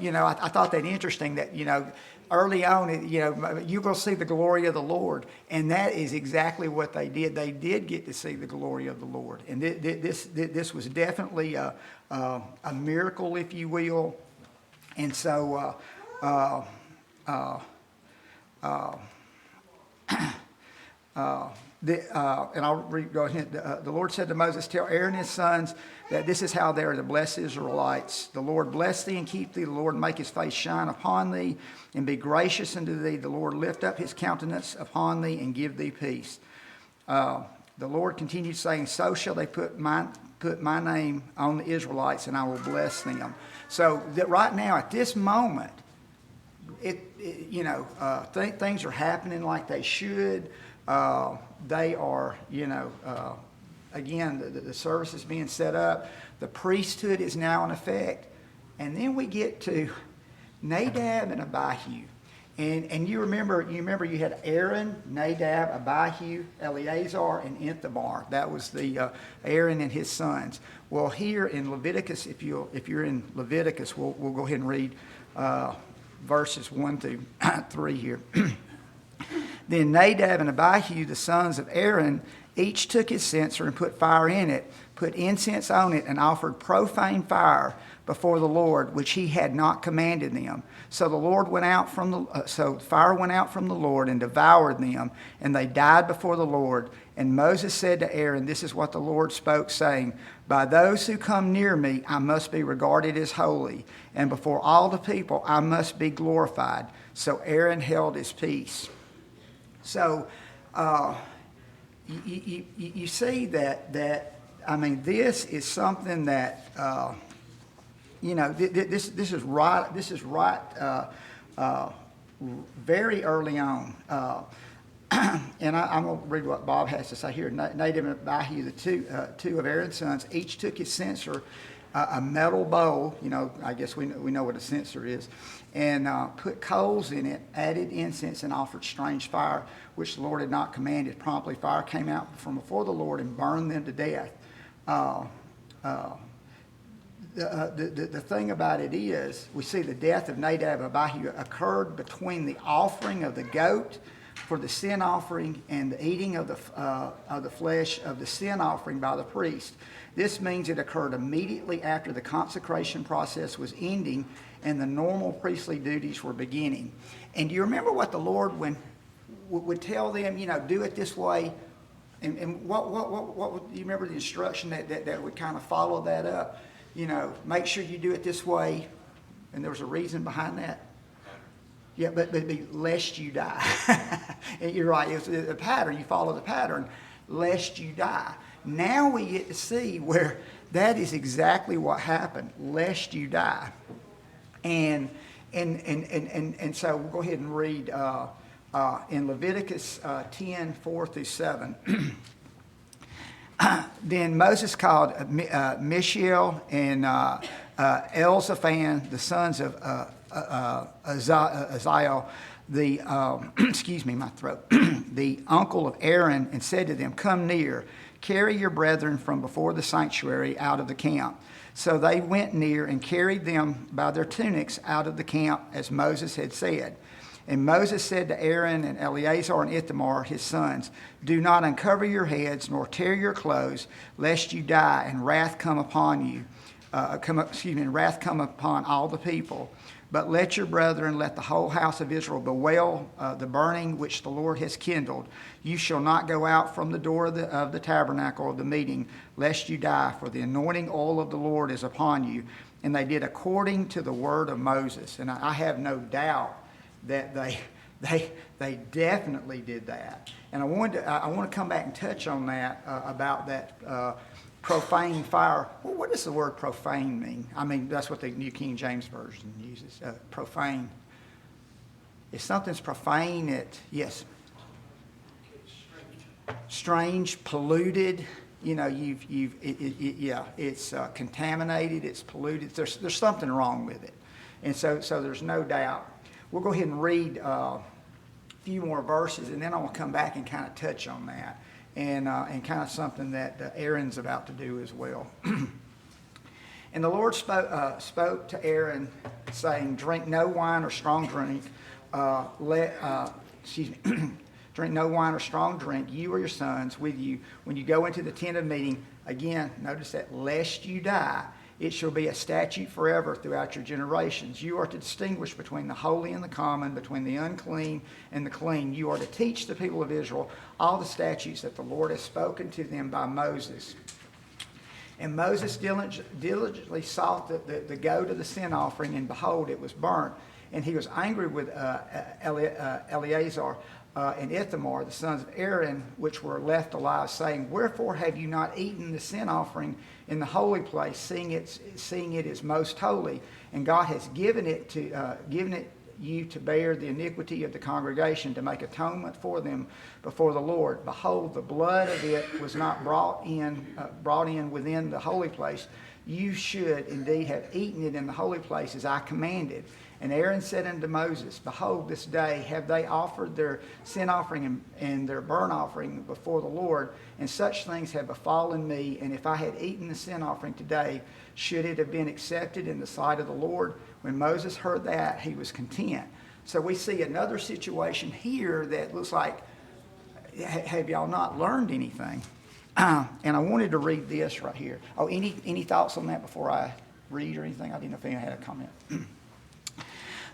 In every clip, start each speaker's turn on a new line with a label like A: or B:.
A: I thought that interesting that, early on, you're going to see the glory of the Lord. And that is exactly what they did. They did get to see the glory of the Lord. And this was definitely a miracle, if you will. And so, and I'll go ahead. The Lord said to Moses, "Tell Aaron and his sons that this is how they are to bless the Israelites. The Lord bless thee and keep thee. The Lord make his face shine upon thee and be gracious unto thee. The Lord lift up his countenance upon thee and give thee peace." The Lord continued saying, "So shall they put my name on the Israelites, and I will bless them." So that right now, at this moment, things are happening like they should. They are, again, the service is being set up. The priesthood is now in effect. And then we get to Nadab and Abihu. And you remember you had Aaron, Nadab, Abihu, Eleazar, and Ithamar. That was the Aaron and his sons. Well, here in Leviticus, if you're in Leviticus, we'll go ahead and read verses 1 through 3 here. Then Nadab and Abihu, the sons of Aaron, each took his censer and put fire in it, put incense on it, and offered profane fire before the Lord, which he had not commanded them. So the Lord went out so fire went out from the Lord and devoured them, and they died before the Lord. And Moses said to Aaron, "This is what the Lord spoke, saying, by those who come near me, I must be regarded as holy, and before all the people, I must be glorified." So Aaron held his peace. So you see that this is something that this is right very early on. And I'm going to read what Bob has to say here. Nadab and Abihu, the two of Aaron's sons, each took his censer, a metal bowl. I guess we know what a censer is, and put coals in it, added incense, and offered strange fire, which the Lord had not commanded. Promptly fire came out from before the Lord and burned them to death. The thing about it is, we see the death of Nadab and Abihu occurred between the offering of the goat for the sin offering and the eating of the flesh of the sin offering by the priest. This means it occurred immediately after the consecration process was ending and the normal priestly duties were beginning. And do you remember what the Lord would tell them? Do it this way. And what do you remember the instruction that would kind of follow that up? Make sure you do it this way. And there was a reason behind that. Yeah, but lest you die. And you're right, it's a pattern. You follow the pattern, lest you die. Now we get to see where that is exactly what happened, lest you die. And so we'll go ahead and read in Leviticus 10, 4 through 7. Then Moses called Mishael and Elzaphan, the sons of Aziel, the the uncle of Aaron, and said to them, "Come near, carry your brethren from before the sanctuary out of the camp." So they went near and carried them by their tunics out of the camp, as Moses had said. And Moses said to Aaron and Eleazar and Ithamar, his sons, "Do not uncover your heads, nor tear your clothes, lest you die, and wrath come upon you. Wrath come upon all the people. But let your brethren, let the whole house of Israel bewail the burning which the Lord has kindled. You shall not go out from the door of the tabernacle of the meeting, lest you die, for the anointing oil of the Lord is upon you." And they did according to the word of Moses. And I have no doubt that they definitely did that. And I want to come back and touch on that about that profane fire. Well, what does the word profane mean? I mean, that's what the New King James Version uses. Profane. If something's profane, yes. Strange, polluted. It's contaminated. It's polluted. There's something wrong with it, and so there's no doubt. We'll go ahead and read a few more verses, and then I will come back and kind of touch on that. And kind of something that Aaron's about to do as well. And And the Lord spoke to Aaron, saying, drink no wine or strong drink. Drink no wine or strong drink, you or your sons with you, when you go into the tent of meeting. Again, notice that, lest you die. It shall be a statute forever throughout your generations. You are to distinguish between the holy and the common, between the unclean and the clean. You are to teach the people of Israel all the statutes that the Lord has spoken to them by Moses. And Moses diligently sought the goat of the sin offering, and behold, it was burnt. And he was angry with Eleazar and Ithamar, the sons of Aaron, which were left alive, saying, wherefore have you not eaten the sin offering in the holy place, seeing it is most holy? And God has given it you to bear the iniquity of the congregation, to make atonement for them before the Lord. Behold, the blood of it was not brought in within the holy place. You should indeed have eaten it in the holy place, as I commanded. And Aaron said unto Moses, behold, this day have they offered their sin offering and their burnt offering before the Lord, and such things have befallen me. And if I had eaten the sin offering today, should it have been accepted in the sight of the Lord? When Moses heard that, he was content. So we see another situation here that looks like, have y'all not learned anything? And I wanted to read this right here. Oh, any thoughts on that before I read or anything? I didn't know if anyone had a comment.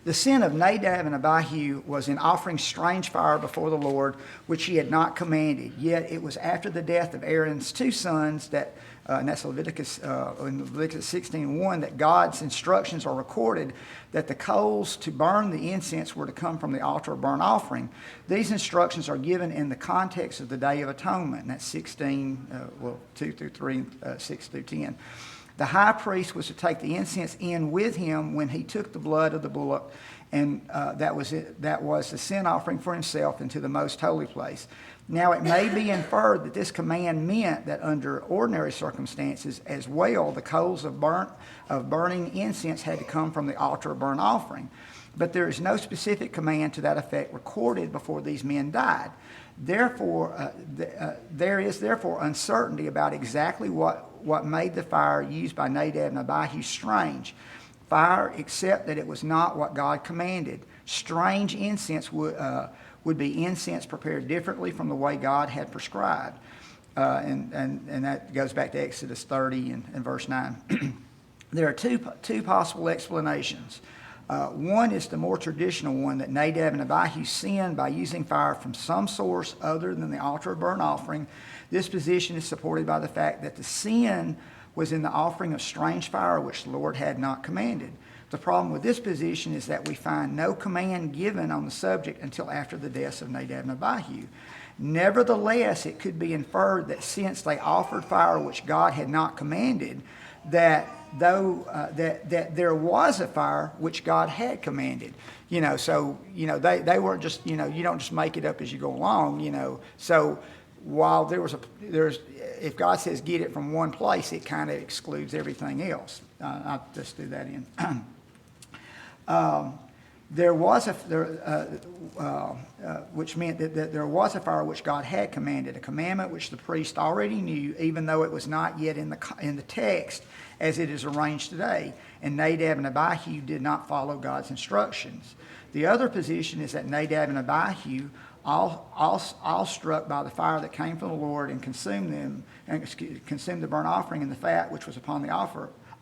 A: The sin of Nadab and Abihu was in offering strange fire before the Lord, which he had not commanded. Yet it was after the death of Aaron's two sons, and that's Leviticus 16:1, that God's instructions are recorded that the coals to burn the incense were to come from the altar of burnt offering. These instructions are given in the context of the Day of Atonement, and that's 2 through 3, 6 through 10. The high priest was to take the incense in with him when he took the blood of the bullock, and that was the sin offering for himself into the most holy place. Now it may be inferred that this command meant that under ordinary circumstances as well, the coals of burning incense had to come from the altar of burnt offering. But there is no specific command to that effect recorded before these men died. Therefore, there is uncertainty about exactly what made the fire used by Nadab and Abihu strange. Fire, except that it was not what God commanded. Strange incense would be incense prepared differently from the way God had prescribed. And that goes back to Exodus 30 and verse 9. There are two possible explanations. One is the more traditional one, that Nadab and Abihu sinned by using fire from some source other than the altar of burnt offering. This position is supported by the fact that the sin was in the offering of strange fire, which the Lord had not commanded. The problem with this position is that we find no command given on the subject until after the deaths of Nadab and Abihu. Nevertheless, it could be inferred that since they offered fire which God had not commanded, that there was a fire which God had commanded. So they weren't just, you don't just make it up as you go along. So while there's if God says get it from one place, it kind of excludes everything else. I'll just do that in. Which meant that there was a fire which God had commanded, a commandment which the priest already knew, even though it was not yet in the text as it is arranged today. And Nadab and Abihu did not follow God's instructions. The other position is that Nadab and Abihu, all struck by the fire that came from the Lord and consumed the burnt offering and the fat which was upon the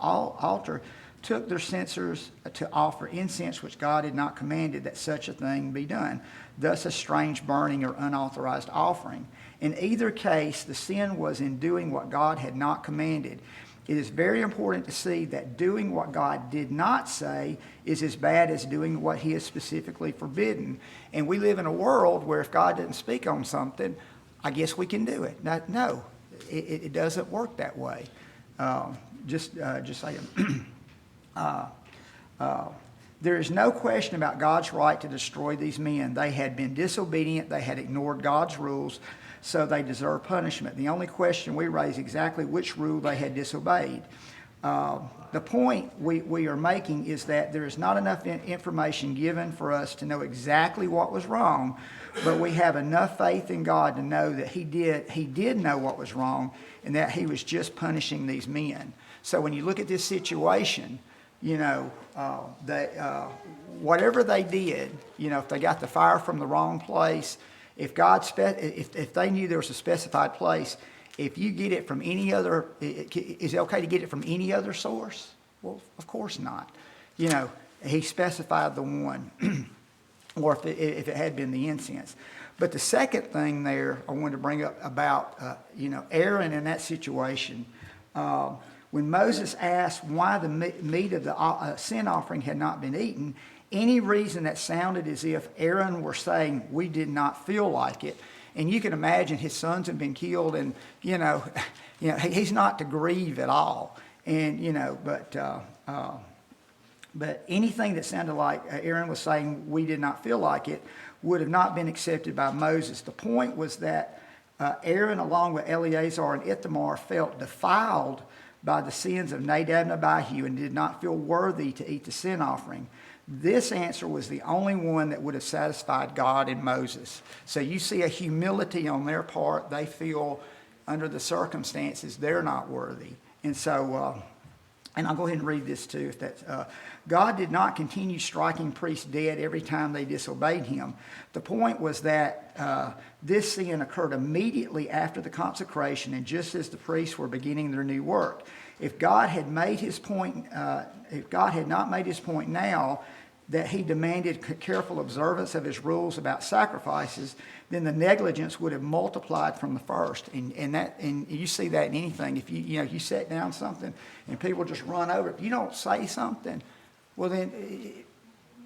A: altar, took their censers to offer incense which God had not commanded that such a thing be done, thus a strange burning or unauthorized offering. In either case, the sin was in doing what God had not commanded. It is very important to see that doing what God did not say is as bad as doing what he has specifically forbidden. And we live in a world where if God doesn't speak on something, I guess we can do it. No, it doesn't work that way. Just saying. There is no question about God's right to destroy these men. They had been disobedient. They had ignored God's rules, so they deserve punishment. The only question we raise is exactly which rule they had disobeyed. The point we are making is that there is not enough information given for us to know exactly what was wrong, but we have enough faith in God to know that He did know what was wrong and that He was just punishing these men. So when you look at this situation, whatever they did, if they got the fire from the wrong place, if they knew there was a specified place, if you get it from any other, is it okay to get it from any other source? Well, of course not. He specified the one, or if it had been the incense. But the second thing there I wanted to bring up about, Aaron in that situation, when Moses asked why the meat of the sin offering had not been eaten, any reason that sounded as if Aaron were saying, we did not feel like it. And you can imagine his sons have been killed, and, he's not to grieve at all. And, but anything that sounded like Aaron was saying, we did not feel like it, would have not been accepted by Moses. The point was that Aaron, along with Eleazar and Ithamar, felt defiled by the sins of Nadab and Abihu and did not feel worthy to eat the sin offering. This answer was the only one that would have satisfied God and Moses. So you see a humility on their part. They feel under the circumstances they're not worthy. And so, and I'll go ahead and read this too. If that's, God did not continue striking priests dead every time they disobeyed him. The point was that this sin occurred immediately after the consecration and just as the priests were beginning their new work. If God had made his point, if God had not made his point now that he demanded careful observance of his rules about sacrifices, then the negligence would have multiplied from the first. And you see that in anything. If you set down something and people just run over it, if you don't say something, well then,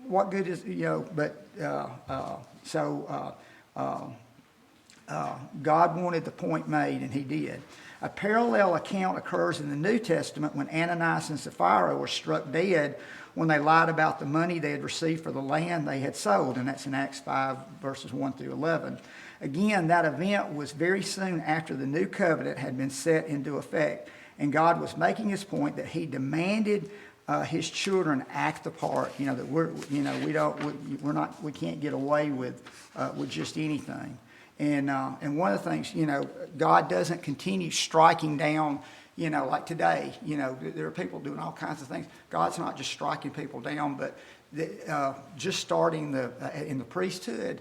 A: what good is God wanted the point made, and he did. A parallel account occurs in the New Testament when Ananias and Sapphira were struck dead when they lied about the money they had received for the land they had sold, and that's in Acts 5, verses 1 through 11. Again, that event was very soon after the new covenant had been set into effect, and God was making his point that he demanded his children act the part. That we can't get away with just anything. And one of the things, God doesn't continue striking down, like today, there are people doing all kinds of things. God's not just striking people down, but just starting in the priesthood,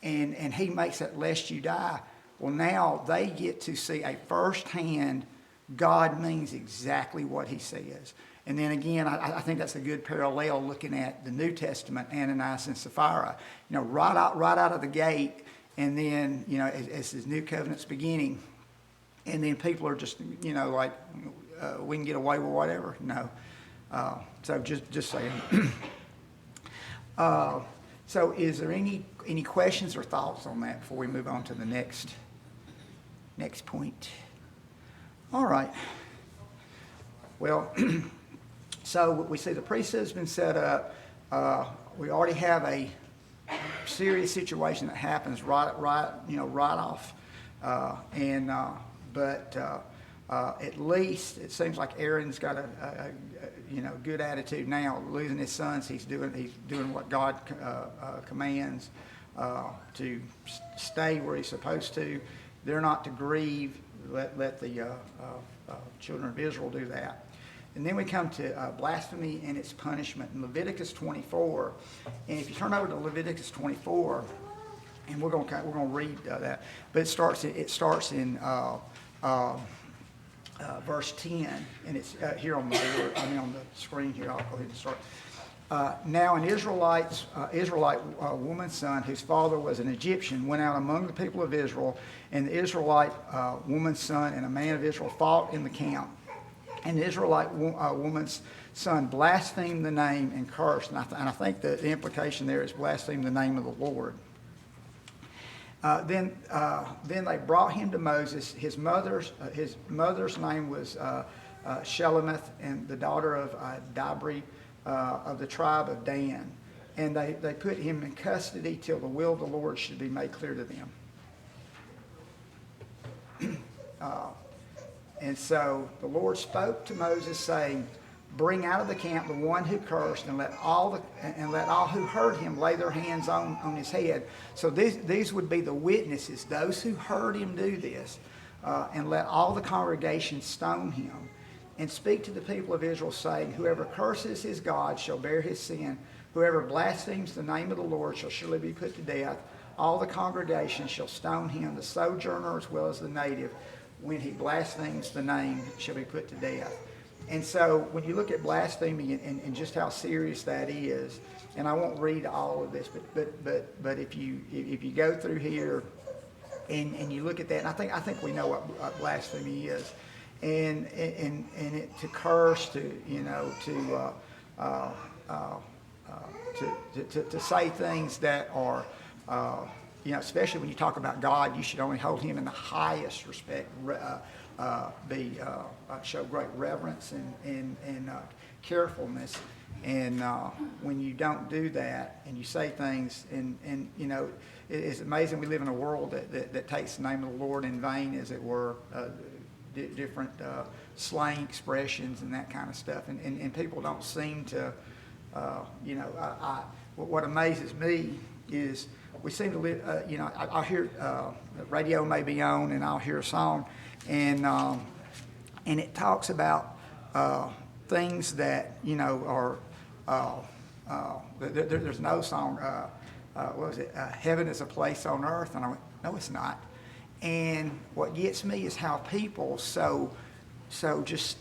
A: and he makes it lest you die. Well, now they get to see a firsthand God means exactly what he says. And then again, I think that's a good parallel looking at the New Testament, Ananias and Sapphira. Right out of the gate, and then, as his new covenant's beginning, and then people are just, we can get away with whatever. No. So just saying. So is there any questions or thoughts on that before we move on to the next point? All right. Well, so we see the priesthood has been set up. We already have a serious situation that happens right off, but at least it seems like Aaron's got a good attitude now. Losing his sons, he's doing what God commands, to stay where he's supposed to. They're not to grieve. Let the children of Israel do that. And then we come to blasphemy and its punishment in Leviticus 24. And if you turn over to Leviticus 24, and we're going to read that, but it starts in verse 10, and it's here on the screen here. I'll go ahead and start. Now an Israelite woman's son, whose father was an Egyptian, went out among the people of Israel, and the Israelite woman's son and a man of Israel fought in the camp. And the Israelite woman's son blasphemed the name and cursed. And I think the implication there is blaspheme the name of the Lord. Then they brought him to Moses. His mother's name was Shelemith, and the daughter of Dabri of the tribe of Dan. And they put him in custody till the will of the Lord should be made clear to them. And so the Lord spoke to Moses, saying, "Bring out of the camp the one who cursed, and let all who heard him lay their hands on his head." So these would be the witnesses, those who heard him do this, and let all the congregation stone him. and speak to the people of Israel, saying, whoever curses his God shall bear his sin. Whoever blasphemes the name of the Lord shall surely be put to death. All the congregation shall stone him, the sojourner as well as the native. When he blasphemes the name, shall be put to death. And so when you look at blasphemy and just how serious that is, and I won't read all of this, but if you go through here and you look at that, and I think we know what blasphemy is, and it to curse, to say things that are, especially when you talk about God, you should only hold him in the highest respect, show great reverence and carefulness. And when you don't do that and you say things, and it's amazing we live in a world that takes the name of the Lord in vain, as it were, different slang expressions and that kind of stuff. And people don't seem to, what amazes me is we seem to live, I'll hear, the radio may be on and I'll hear a song, and it talks about things that, are, there's no song, what was it, heaven is a place on earth, and I went, no it's not. And what gets me is how people so just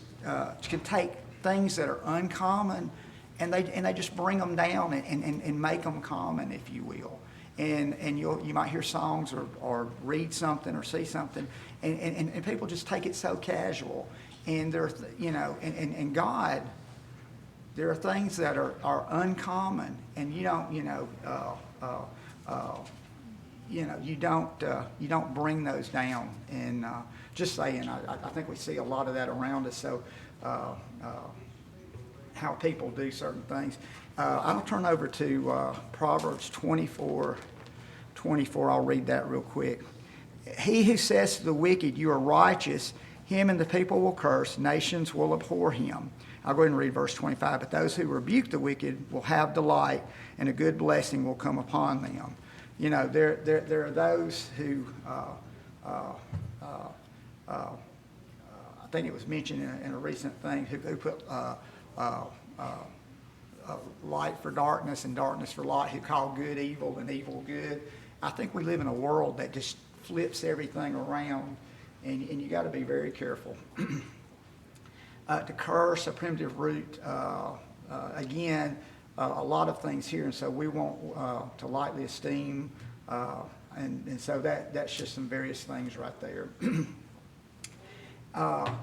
A: can take things that are uncommon, and they just bring them down and make them common, if you will. And you might hear songs or read something or see something, and people just take it so casual. And and God, there are things that are uncommon, and you don't bring those down. And just saying, I think we see a lot of that around us. So how people do certain things. I'll turn over to Proverbs 24. I'll read that real quick. He who says to the wicked, you are righteous, him and the people will curse, nations will abhor him. I'll go ahead and read verse 25. But those who rebuke the wicked will have delight, and a good blessing will come upon them. There are those who, I think it was mentioned in a recent thing, who put light for darkness and darkness for light, who call good evil and evil good. I think we live in a world that just flips everything around, and you got to be very careful. To curse, a primitive root, again, a lot of things here, and so we want to lightly esteem, and so that's just some various things right there.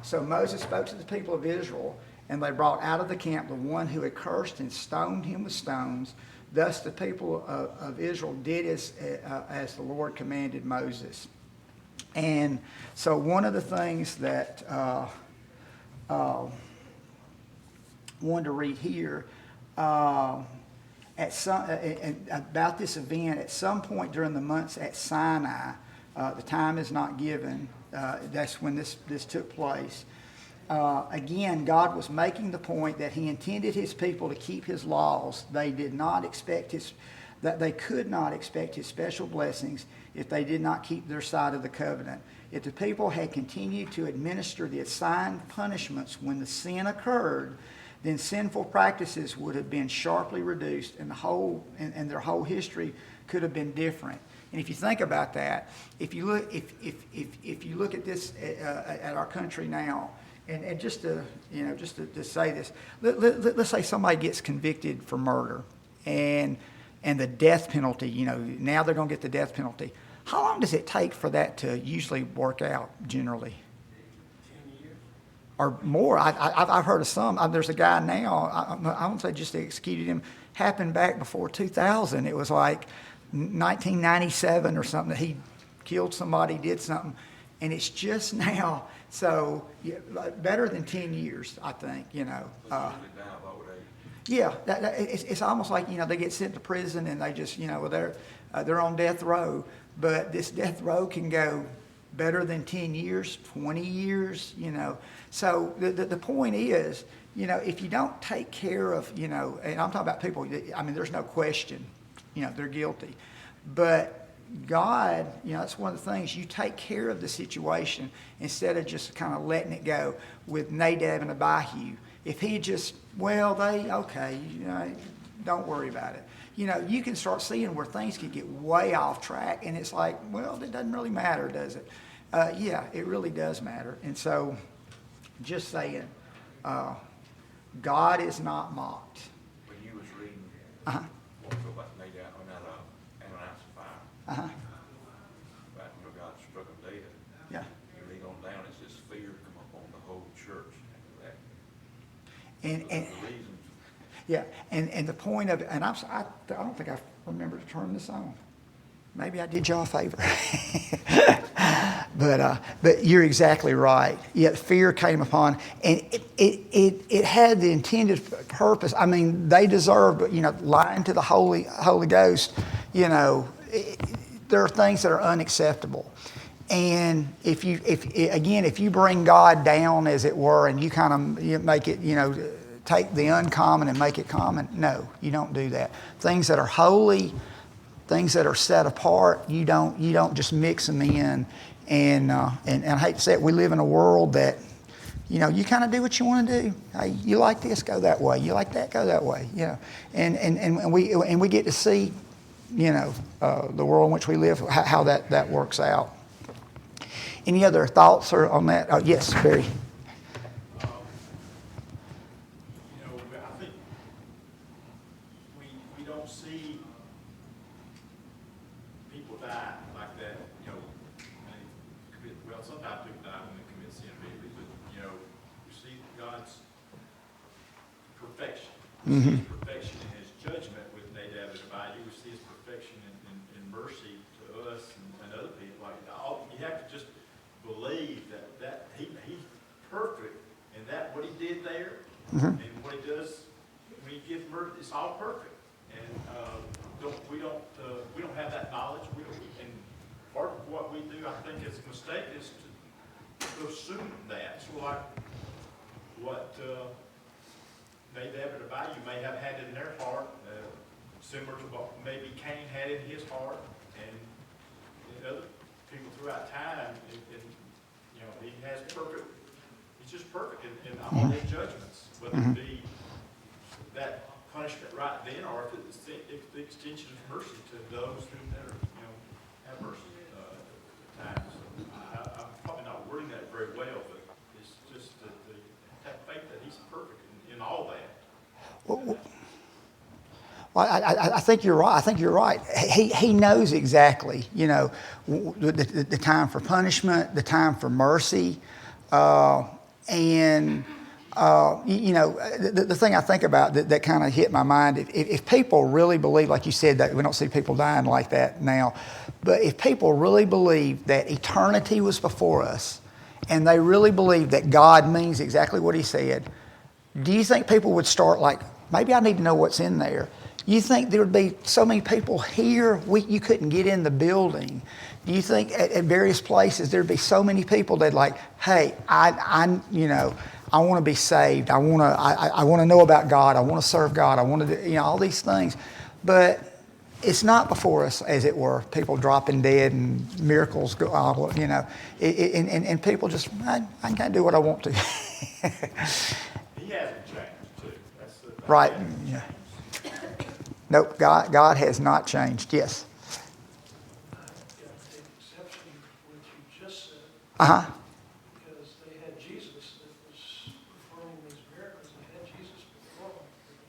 A: So Moses spoke to the people of Israel, and they brought out of the camp the one who had cursed and stoned him with stones. Thus the people of Israel did as the Lord commanded Moses. And so one of the things that I wanted to read here, about this event, at some point during the months at Sinai, the time is not given, that's when this took place. Again, God was making the point that he intended his people to keep his laws. They could not expect his special blessings if they did not keep their side of the covenant. If the people had continued to administer the assigned punishments when the sin occurred, then sinful practices would have been sharply reduced, and their whole history could have been different. And if you think about that, if you look at this at our country now, and just to say this, let's say somebody gets convicted for murder, and the death penalty, now they're going to get the death penalty. How long does it take for that to usually work out generally?
B: 10 years.
A: Or more. I've heard of some. There's a guy now, I won't say just executed him, happened back before 2000. It was like 1997 or something that he killed somebody, did something, and it's just now. So better than 10 years, I think. Yeah, it's almost like they get sent to prison and they just they're on death row, but this death row can go better than 10 years, 20 years. So the point is, if you don't take care of and I'm talking about people. I mean, there's no question, they're guilty, but God, that's one of the things. You take care of the situation instead of just kind of letting it go. With Nadab and Abihu, if he just, don't worry about it. You can start seeing where things can get way off track, and it's like, well, it doesn't really matter, does it? Yeah, it really does matter. And so, just saying, God is not mocked.
B: When you was reading,
A: Uh-huh.
B: about Nadab and Abihu,
A: Uh-huh.
B: back when God struck them dead,
A: Yeah.
B: you read on down, it says fear come upon the whole church after that.
A: And
B: The reasons.
A: yeah, and the point of it, and I don't think I remember to turn this on. Maybe I did y'all a favor. But you're exactly right. Yet fear came upon, and it had the intended purpose. I mean, they deserved, lying to the Holy Ghost. There are things that are unacceptable. And if you bring God down, as it were, and you make it, take the uncommon and make it common, no, you don't do that. Things that are holy, things that are set apart, you don't just mix them in. And I hate to say it, we live in a world that, you kind of do what you want to do. Hey, you like this, go that way. You like that, go that way. And we get to see, the world in which we live, how that works out. Any other thoughts on that? Oh, yes, Barry.
C: I think we don't see people die like that, sometimes people die when they commit sin, maybe, but, you see God's perfection. We see His perfection in His judgment with Nadab and Abihu. We see His perfection in mercy to us and other people. You have to just believe that He's perfect, and that what He did there and what He does when He gives mercy, it's all perfect. And we don't have that knowledge. And part of what we do, I think, is a mistake, is to assume that. So like what Nadab and Abihu may have had in their heart, similar to what maybe Cain had in his heart, and other people throughout time. He has perfect. He's just perfect in all his judgments, whether it be that punishment right then, or if it's the extension of mercy to those who have mercy at times. I'm probably not wording that very well, but it's just to have faith that He's perfect in all that.
A: Well, I think you're right. I think you're right. He knows exactly, the time for punishment, the time for mercy, and the thing I think about that kind of hit my mind. If people really believe, like you said, that we don't see people dying like that now, but if people really believe that eternity was before us, and they really believe that God means exactly what He said, do you think people would start like, maybe I need to know what's in there? You think there would be so many people here, you couldn't get in the building? Do you think at various places there'd be so many people that like, hey, I want to be saved. I want to know about God. I want to serve God. I want to do, all these things. But it's not before us, as it were. People dropping dead and miracles go, and people just, I can't do what I want to.
C: He hasn't changed, too.
A: Right. Yeah. Nope, God has not changed. Yes.
D: I got to take exception to what you just said,
A: Uh-huh.
D: because they had Jesus that was performing these miracles. They had Jesus perform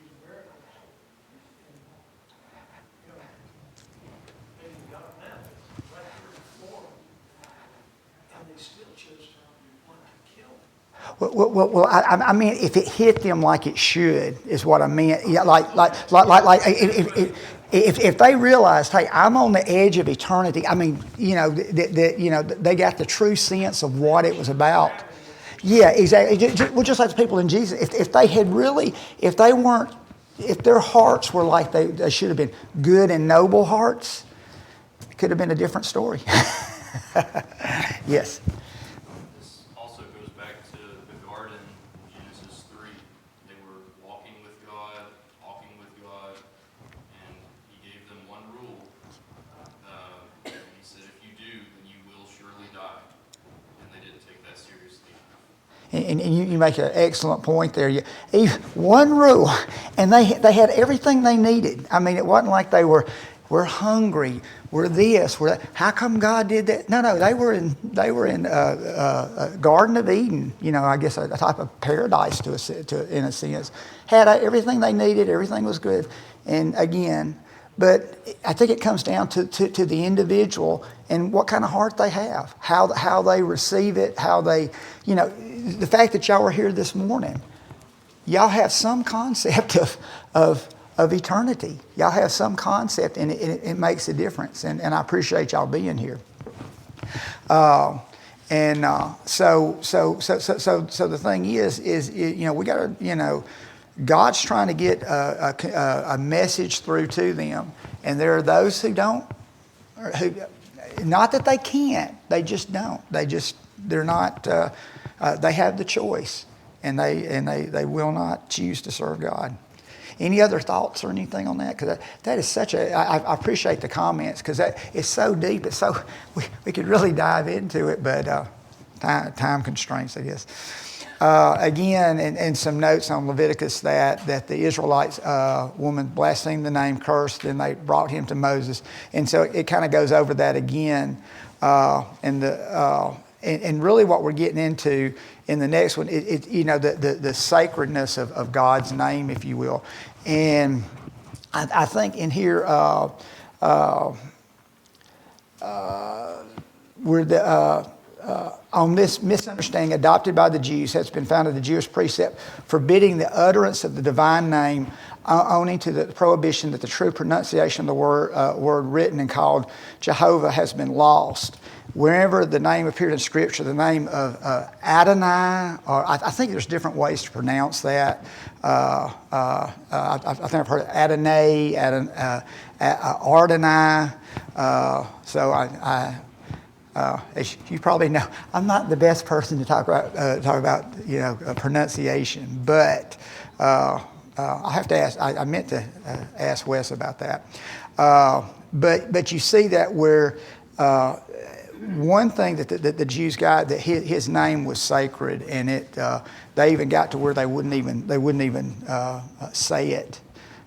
D: these miracles. And, they got them now, right here before them, and they still chose to want to kill him.
A: Well, I mean, if it hit them like it should, is what I meant. Yeah, like if they realized, hey, I'm on the edge of eternity. I mean, they got the true sense of what it was about. Yeah, exactly. Just like the people in Jesus, if they had really, if their hearts were like they should have been, good and noble hearts, it could have been a different story. Yes. and you make an excellent point there. One rule, and they had everything they needed. I mean, it wasn't like we're hungry, we're this, we're that. How come God did that? No, they were in Garden of Eden. I guess a type of paradise in a sense. Had everything they needed, everything was good. And again, but I think it comes down to the individual and what kind of heart they have, how they receive it, how they, the fact that y'all are here this morning, y'all have some concept of eternity. Y'all have some concept, and it makes a difference. And I appreciate y'all being here. So the thing is we got to, God's trying to get a message through to them, and there are those who don't, who, not that they can't, they just don't. They're not. They have the choice, and they will not choose to serve God. Any other thoughts or anything on that? Because that is such a. I appreciate the comments because that is so deep. It's so we could really dive into it, but time constraints, I guess. Again, and some notes on Leviticus that the Israelites woman blasphemed the name, cursed, and they brought him to Moses, and so it kind of goes over that again. And really what we're getting into in the next one, the sacredness of God's name, if you will, and I think in here we're on this misunderstanding adopted by the Jews has been founded the Jewish precept forbidding the utterance of the divine name, owing to the prohibition that the true pronunciation of the word written and called Jehovah has been lost. Wherever the name appeared in Scripture, the name of Adonai, or I think there's different ways to pronounce that. I think I've heard Adonai, Ardonai. As you probably know, I'm not the best person to talk about pronunciation, but I have to ask. I meant to ask Wes about that. But you see that where one thing that the Jews got, that his name was sacred, and they even got to where they wouldn't even say it.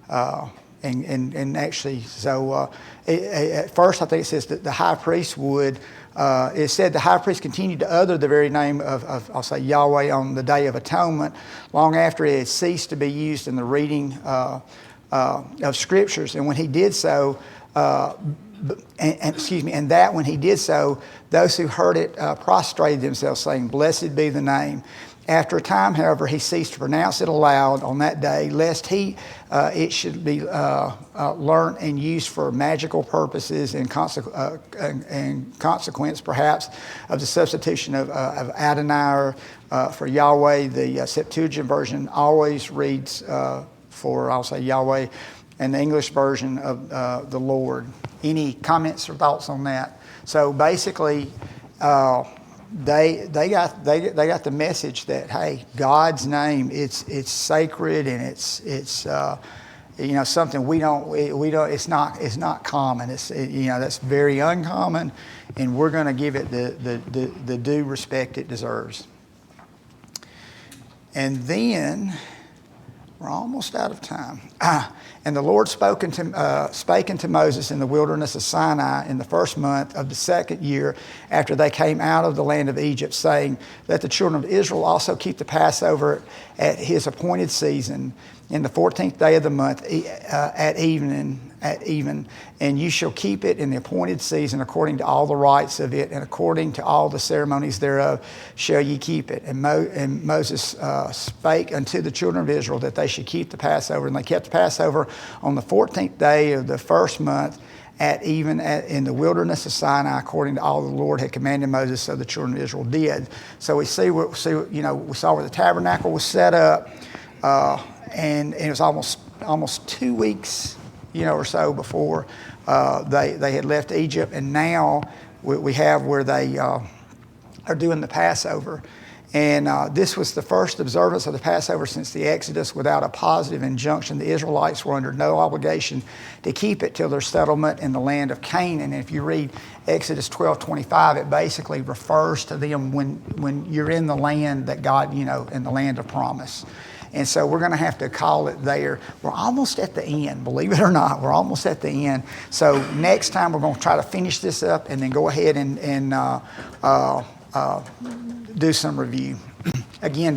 A: And actually, so at first I think it says that the high priest would. It said the high priest continued to utter the very name of I'll say Yahweh on the Day of Atonement, long after it had ceased to be used in the reading of scriptures. And when he did so, and that when he did so, those who heard it prostrated themselves, saying, "Blessed be the name." After a time, however, he ceased to pronounce it aloud on that day, lest it should be learnt and used for magical purposes, and consequence, perhaps, of the substitution of Adonai for Yahweh. The Septuagint version always reads for, I'll say, Yahweh, and the English version of the Lord. Any comments or thoughts on that? So basically, they got the message that, hey, God's name, it's sacred, and it's something we don't it's not common. That's very uncommon, and we're going to give it the due respect it deserves. And then we're almost out of time. And the Lord spake unto Moses in the wilderness of Sinai in the first month of the second year after they came out of the land of Egypt, saying, "Let the children of Israel also keep the Passover at his appointed season, in the 14th day of the month at even, and you shall keep it in the appointed season according to all the rites of it, and according to all the ceremonies thereof shall ye keep it." And Moses spake unto the children of Israel that they should keep the Passover, and they kept the Passover on the 14th day of the first month at even in the wilderness of Sinai, according to all the Lord had commanded Moses, so the children of Israel did. So we saw where the tabernacle was set up, and it was almost 2 weeks, or so before they had left Egypt, and now we have where they are doing the Passover. And this was the first observance of the Passover since the Exodus without a positive injunction. The Israelites were under no obligation to keep it till their settlement in the land of Canaan. And if you read Exodus 12:25, it basically refers to them when you're in the land that God, in the land of promise. And so we're going to have to call it there. We're almost at the end, believe it or not. We're almost at the end. So next time we're going to try to finish this up and then go ahead and do some review. Again,